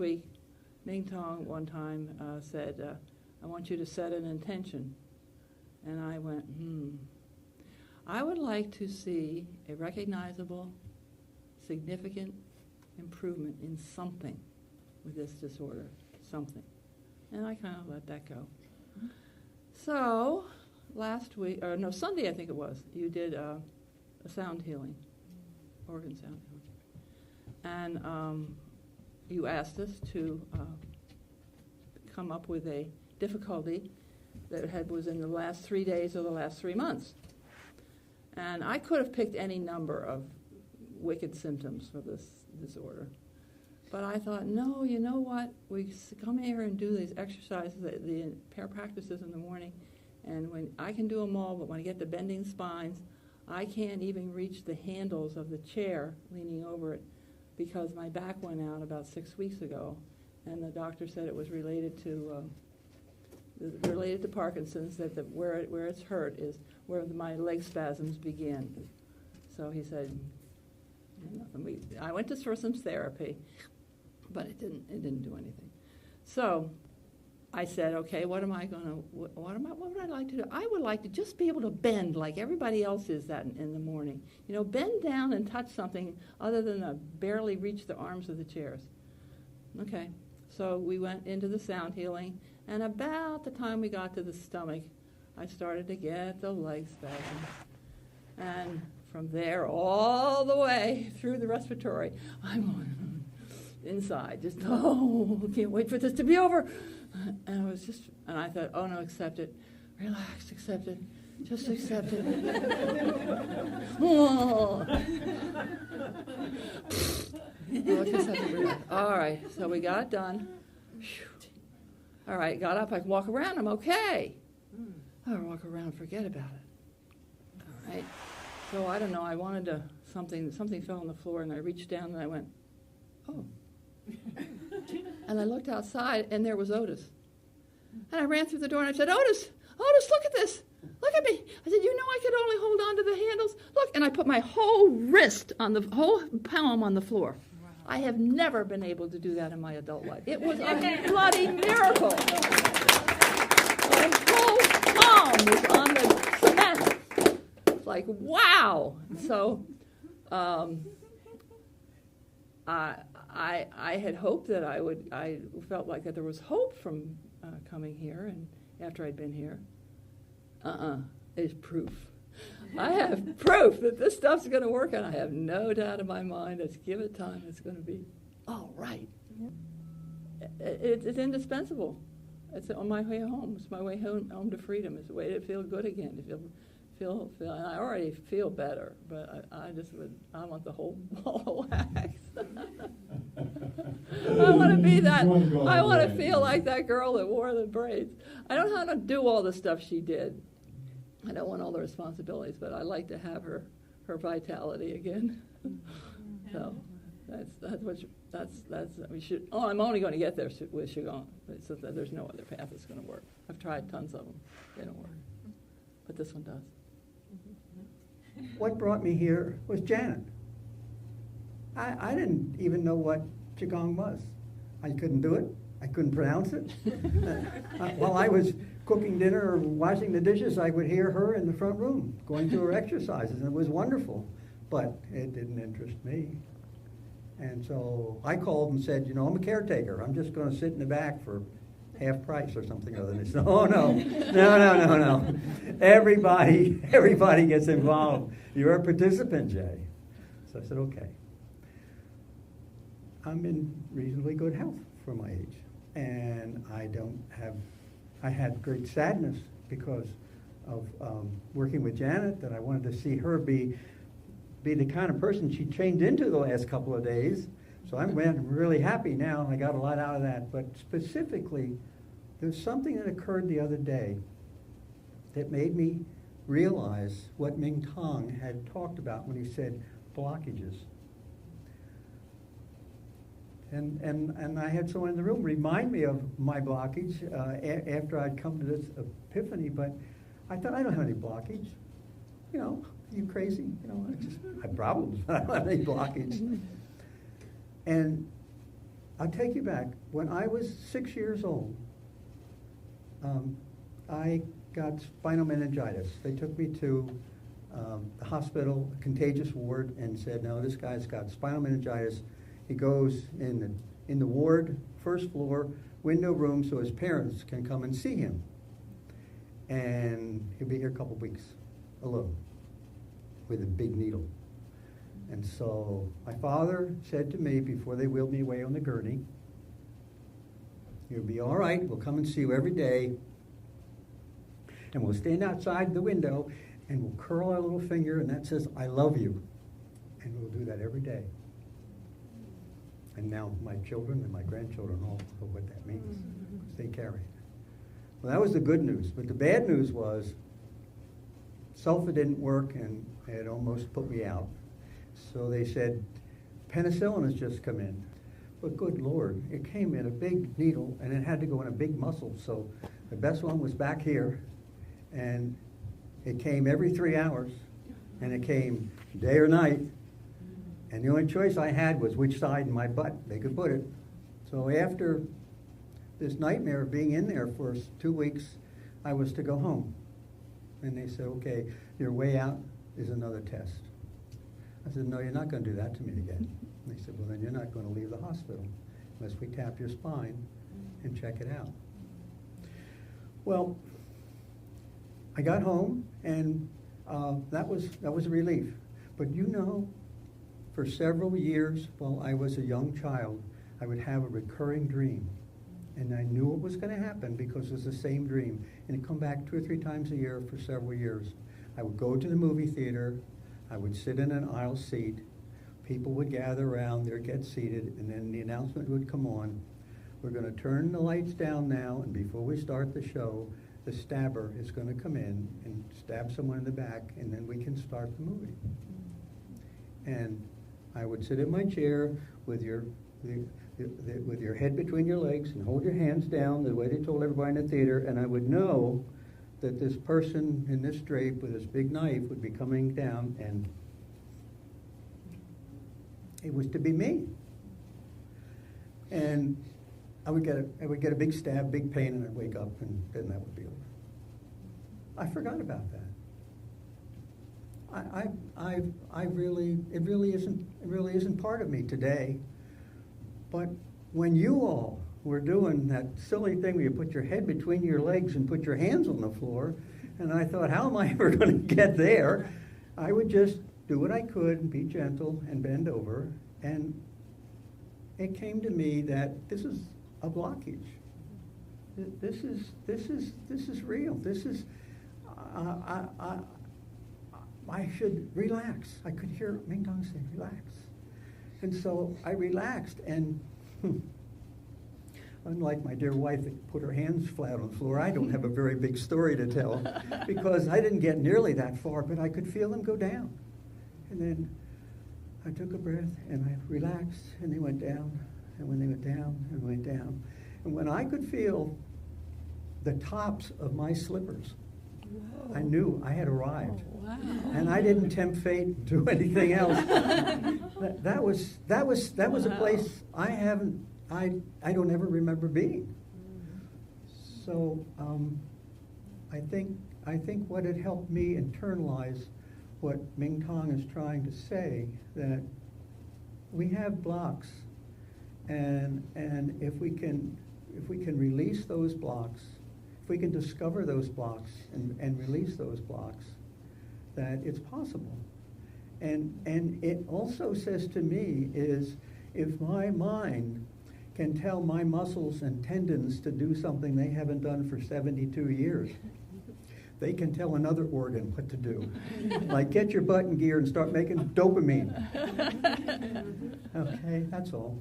week, Mingtong one time said, I want you to set an intention. And I went, I would like to see a recognizable, significant improvement in something with this disorder, something. And I kind of let that go. So, last week, or no, Sunday I think it was, you did a sound healing, organ sound healing. And you asked us to come up with a difficulty that was in the last 3 days or the last 3 months. And I could have picked any number of wicked symptoms for this disorder. But I thought, no, you know what? We come here and do these exercises, the pair practices in the morning, and when I can do them all, but when I get to bending spines, I can't even reach the handles of the chair leaning over it because my back went out about 6 weeks ago, and the doctor said it was related to Parkinson's, that where it's hurt is where my leg spasms begin. So he said, I went for some therapy, but it didn't do anything. So I said, okay, what would I like to do? I would like to just be able to bend like everybody else is that in the morning. Bend down and touch something other than barely reach the arms of the chairs. Okay, so we went into the sound healing, and about the time we got to the stomach, I started to get the leg spasms. And from there all the way through the respiratory, I'm inside, just, can't wait for this to be over. And I thought, oh no, accept it. Relax, accept it. Just accept it. Just have to relax. All right, so we got it done. All right, got up, I can walk around, I'm okay. I'll walk around, forget about it. All right, so I don't know, I wanted something fell on the floor, and I reached down and I went, oh. And I looked outside, and there was Otis. And I ran through the door, and I said, Otis, look at this. Look at me. I said, I could only hold on to the handles. Look, and I put my whole wrist on the whole palm on the floor. Wow. I have never been able to do that in my adult life. It was a bloody miracle. My whole palm was on the cement. It's like, wow. So I had hoped that I felt like that there was hope from coming here, and after I'd been here. It's proof. I have proof that this stuff's going to work, and I have no doubt in my mind. Let's give it time. It's going to be all right. It's indispensable. It's on my way home. It's my way home to freedom. It's a way to feel good again, to feel. And I already feel better, but I want the whole ball of wax. I want to be that. I want to feel like that girl that wore the braids. I don't want to do all the stuff she did. I don't want all the responsibilities, but I like to have her vitality again. So we should. Oh, I'm only going to get there with Qigong. So there's no other path that's going to work. I've tried tons of them. They don't work, but this one does. What brought me here was Janet. I didn't even know what Qigong was. I couldn't do it. I couldn't pronounce it. While I was cooking dinner or washing the dishes, I would hear her in the front room going through her exercises, and it was wonderful. But it didn't interest me. And so I called and said, I'm a caretaker. I'm just going to sit in the back for half price or something other than this. Oh, no. Everybody gets involved. You're a participant, Jay. So I said, okay. I'm in reasonably good health for my age. And I had great sadness because of working with Janet, that I wanted to see her be the kind of person she changed into the last couple of days. So I'm really happy now, and I got a lot out of that. But specifically, there's something that occurred the other day that made me realize what Mingtong had talked about when he said blockages. And I had someone in the room remind me of my blockage after I'd come to this epiphany, but I thought, I don't have any blockage. You crazy? I have problems, but I don't have any blockage. And I'll take you back. When I was 6 years old, I got spinal meningitis. They took me to the hospital, a contagious ward, and said, no, this guy's got spinal meningitis. He goes in the ward, first floor, window room, so his parents can come and see him. And he'll be here a couple weeks, alone, with a big needle. And so my father said to me before they wheeled me away on the gurney, you'll be all right, we'll come and see you every day, and we'll stand outside the window, and we'll curl our little finger, and that says, I love you. And we'll do that every day. And now my children and my grandchildren all know what that means, because they carry it. Well, that was the good news. But the bad news was sulfa didn't work, and it almost put me out. So they said, penicillin has just come in. But good Lord, it came in a big needle, and it had to go in a big muscle. So the best one was back here, and it came every 3 hours, and it came day or night. And the only choice I had was which side in my butt they could put it. So after this nightmare of being in there for 2 weeks, I was to go home. And they said, okay, your way out is another test. I said, no, you're not going to do that to me again. And they said, well, then you're not going to leave the hospital unless we tap your spine and check it out. Well, I got home, and that was a relief. But you know, for several years while I was a young child, I would have a recurring dream. And I knew it was going to happen because it was the same dream. And it'd come back 2 or 3 times a year for several years. I would go to the movie theater. I would sit in an aisle seat. People would gather around. They'd get seated. And then the announcement would come on. We're going to turn the lights down now. And before we start the show, the stabber is going to come in and stab someone in the back. And then we can start the movie. And I would sit in my chair with your head between your legs and hold your hands down the way they told everybody in the theater, and I would know that this person in this drape with this big knife would be coming down, and it was to be me. And I would get a big stab, big pain, and I'd wake up, and then that would be over. I forgot about that. It really isn't part of me today. But when you all were doing that silly thing where you put your head between your legs and put your hands on the floor, and I thought, how am I ever going to get there? I would just do what I could and be gentle and bend over. And it came to me that this is a blockage. This is real. This is, I should relax. I could hear Mingtong say, relax. And so I relaxed, and unlike my dear wife that put her hands flat on the floor, I don't have a very big story to tell because I didn't get nearly that far, but I could feel them go down. And then I took a breath, and I relaxed, and they went down, and when they went down, and went down. And when I could feel the tops of my slippers, whoa, I knew I had arrived. Oh, wow. And I didn't tempt fate and do anything else. that was wow, a place I don't ever remember being. So I think what had helped me internalize what Mingtong is trying to say, that we have blocks, and if we can release those blocks, if we can discover those blocks and release those blocks, that it's possible. And it also says to me is, if my mind can tell my muscles and tendons to do something they haven't done for 72 years, they can tell another organ what to do. Like, get your butt in gear and start making dopamine. Okay, that's all.